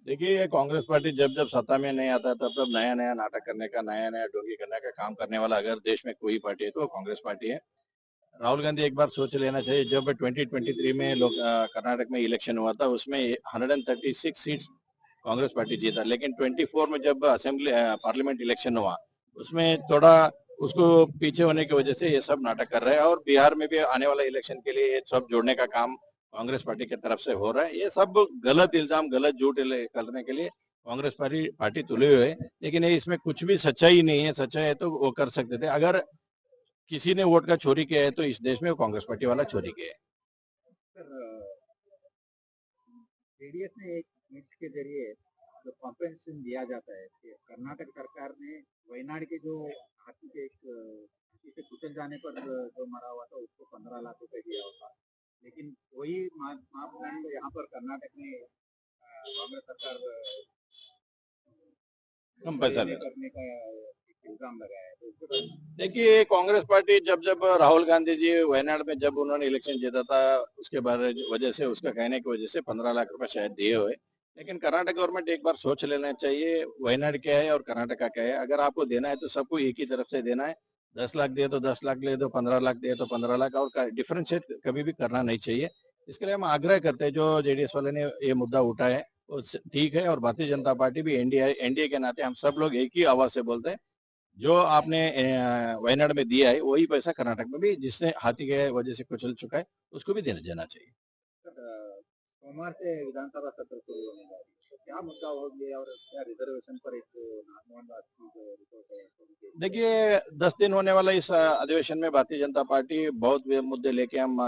देखिए, ये कांग्रेस पार्टी जब जब सत्ता में नहीं आता तब तब नया नया नाटक करने का, नया नया ढोंगी करने का काम करने वाला अगर देश में कोई पार्टी है तो वो कांग्रेस पार्टी है। राहुल गांधी एक बार सोच लेना चाहिए। जब 2023 में कर्नाटक में इलेक्शन हुआ था, उसमें 136 सीट्स कांग्रेस पार्टी जीता, लेकिन 24 में जब असेंबली पार्लियामेंट इलेक्शन हुआ, उसमें थोड़ा उसको पीछे होने की वजह से ये सब नाटक कर रहे हैं। और बिहार में भी आने वाला इलेक्शन के लिए ये सब जोड़ने का काम कांग्रेस पार्टी की तरफ से हो रहा है। ये सब गलत इल्जाम, गलत झूठ करने के लिए कांग्रेस पार्टी तुले हुए है, लेकिन ये इसमें कुछ भी सच्चाई नहीं है। सच्चाई है तो वो कर सकते थे। अगर किसी ने वोट का चोरी किया है तो इस देश में वो कांग्रेस पार्टी वाला चोरी किया है। जेडीएस ने एक नीति के जरिए जो कॉम्पेंसेशन दिया जाता है कि कर्नाटक सरकार ने वयनाड के जो हाथी से कुचल जाने पर जो मरा हुआ था उसको 15 लाख रुपए दिया होता, लेकिन वही मापदंड यहाँ पर कर्नाटक में कांग्रेस सरकार कम पैसा नहीं दे रहा। करने का एक इल्जाम लगाया है, तो उसके बाद देखिए, कांग्रेस पार्टी जब जब राहुल गांधी जी वयनाड में जब उन्होंने इलेक्शन जीता था, उसके बारे वजह से, उसका कहने की वजह से 15 लाख रुपए शायद दिए हुए। लेकिन कर्नाटक गवर्नमेंट एक बार सोच लेना चाहिए, वयनाड क्या है और कर्नाटक का क्या है। अगर आपको देना है तो सबको एक ही तरफ से देना है। 10 लाख दिए तो 10 लाख ले दो, 15 लाख दिए तो 15 लाख, और डिफरेंशिएट कभी भी करना नहीं चाहिए। इसके लिए हम आग्रह करते हैं, जो जेडीएस वाले ने ये मुद्दा उठाया है वो ठीक है, और भारतीय जनता पार्टी भी एनडीए के नाते हम सब लोग एक ही आवाज से बोलते हैं, जो आपने वायनाड में दिया है वही पैसा कर्नाटक में भी, जिसने हाथी के वजह से कुचल चुका है, उसको भी देना जाना चाहिए। सोमवार से विधानसभा सत्र शुरू होने जा रही है, तो क्या मुद्दा होगी और क्या रिजर्वेशन पर एक नागमोहन दास की जो रिपोर्ट है देखिए, 10 दिन होने वाला इस अधिवेशन में भारतीय जनता पार्टी बहुत मुद्दे लेके हम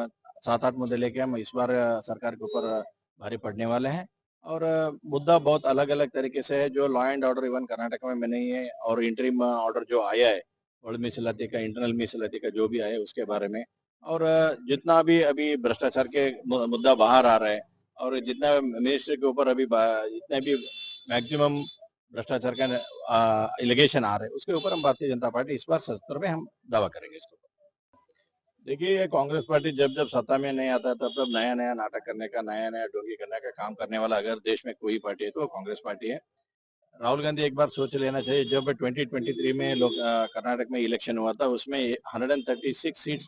7-8 मुद्दे लेके हम इस बार सरकार के ऊपर भारी पड़ने वाले हैं। और मुद्दा बहुत अलग अलग तरीके से है। जो law and order even Karnataka में नहीं है, और इंटरिम ऑर्डर जो आया है वर्ल्ड मीಸಲಾತಿ का, इंटरनल मीಸಲಾತಿ का जो भी आया है उसके बारे में, और जितना भी अभी भ्रष्टाचार के मुद्दा बाहर आ रहा है, और जितना मिनिस्ट्री के ऊपर अभी जितने भी मैक्सिमम भ्रष्टाचार का एलिगेशन आ रहे हैं, उसके ऊपर हम भारतीय जनता पार्टी इस बार सत्र में हम दावा करेंगे इसको। देखिए, ये कांग्रेस पार्टी जब जब सत्ता में नहीं आता तब तब नया नया नाटक करने का, नया नया ढोंगी करने का काम करने वाला अगर देश में कोई पार्टी है तो वो कांग्रेस पार्टी है। राहुल गांधी एक बार सोच लेना चाहिए। जब 2023 में कर्नाटक में इलेक्शन हुआ था, उसमें 136 सीट्स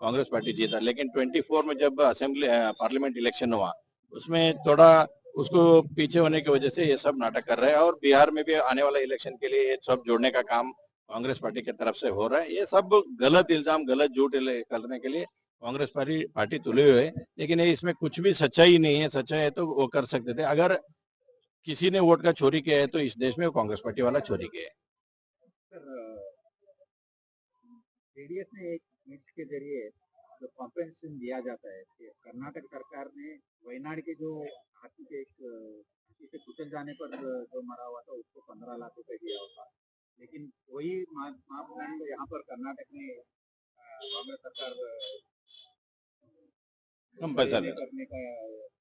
कांग्रेस पार्टी जीता, लेकिन 24 में जब असेंबली पार्लियामेंट इलेक्शन हुआ, उसमें थोड़ा उसको पीछे होने की वजह से ये सब नाटक कर रहे हैं। और बिहार में भी आने वाला इलेक्शन के लिए ये सब जोड़ने का काम कांग्रेस पार्टी की तरफ से हो रहा है। ये सब गलत इल्जाम, गलत झूठ करने के लिए कांग्रेस पार्टी तुले हुए है, लेकिन ये इसमें कुछ भी सच्चाई नहीं है। सच्चाई है तो वो कर सकते थे। अगर किसी ने वोट का चोरी किया है तो इस देश में वो कांग्रेस पार्टी वाला चोरी किया है। जेडीएस ने एक नीति के जरिए जो कॉम्पेंसेशन दिया जाता है कि कर्नाटक सरकार ने वयनाड के जो हाथी से कुचल जाने पर जो मरा हुआ था उसको 15 लाख रुपए दिया होता, लेकिन वही मापदंड यहाँ पर कर्नाटक में कांग्रेस सरकार कम पैसा नहीं दे रहा। करने का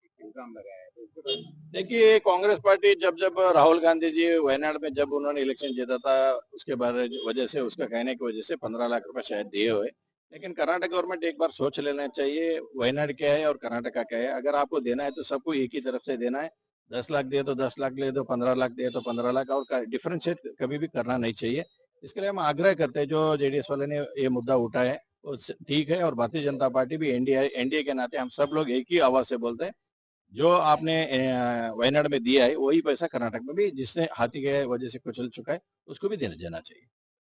एक इल्जाम लगाया है, तो उसके बाद देखिए, कांग्रेस पार्टी जब जब राहुल गांधी जी वयनाड में जब उन्होंने इलेक्शन जीता था, उसके बारे वजह से, उसका कहने की वजह से 15 लाख रुपए शायद दिए हुए। लेकिन कर्नाटक गवर्नमेंट एक बार सोच लेना चाहिए, वयनाड क्या है और कर्नाटक का क्या है। अगर आपको देना है तो सबको एक ही तरफ से देना है। 10 लाख दिए तो 10 लाख ले दो, 15 लाख दिए तो 15 लाख, और डिफरेंशिएट कभी भी करना नहीं चाहिए। इसके लिए हम आग्रह करते हैं, जो जेडीएस वाले ने ये मुद्दा उठाया है वो ठीक है, और भारतीय जनता पार्टी भी एनडीए के नाते हम सब लोग एक ही आवाज से बोलते हैं, जो आपने वायनाड में दिया है वही पैसा कर्नाटक में भी, जिसने हाथी के वजह से कुचल चुका है, उसको भी देना जाना चाहिए।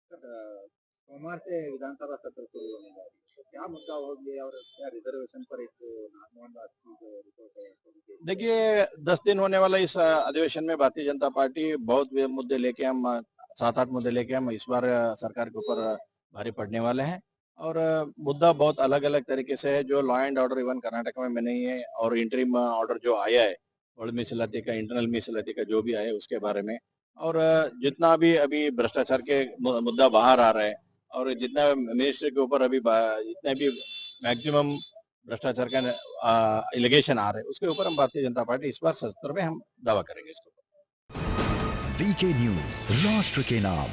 सोमवार से विधानसभा सत्र शुरू होने जा रही है, तो क्या मुद्दा होगी और क्या रिजर्वेशन पर एक नागमोहन दास की जो रिपोर्ट है देखिए, 10 दिन होने वाला इस अधिवेशन में भारतीय जनता पार्टी बहुत मुद्दे लेके हम 7-8 मुद्दे लेके हम इस बार सरकार के ऊपर भारी पड़ने वाले हैं। और मुद्दा बहुत अलग अलग तरीके से है। जो law and order even Karnataka में नहीं है, और इंटरिम ऑर्डर जो आया है वर्ल्ड मीಸಲಾತಿ का, इंटरनल मीಸಲಾತಿ का जो भी आया है उसके बारे में, और जितना भी अभी भ्रष्टाचार के मुद्दा बाहर आ रहा है, और जितना मिनिस्ट्री के ऊपर अभी जितने भी मैक्सिमम भ्रष्टाचार का एलिगेशन आ रहे हैं, उसके ऊपर हम भारतीय जनता पार्टी इस बार सत्र में हम दावा करेंगे इसको। वीके न्यूज, राष्ट्र के नाम।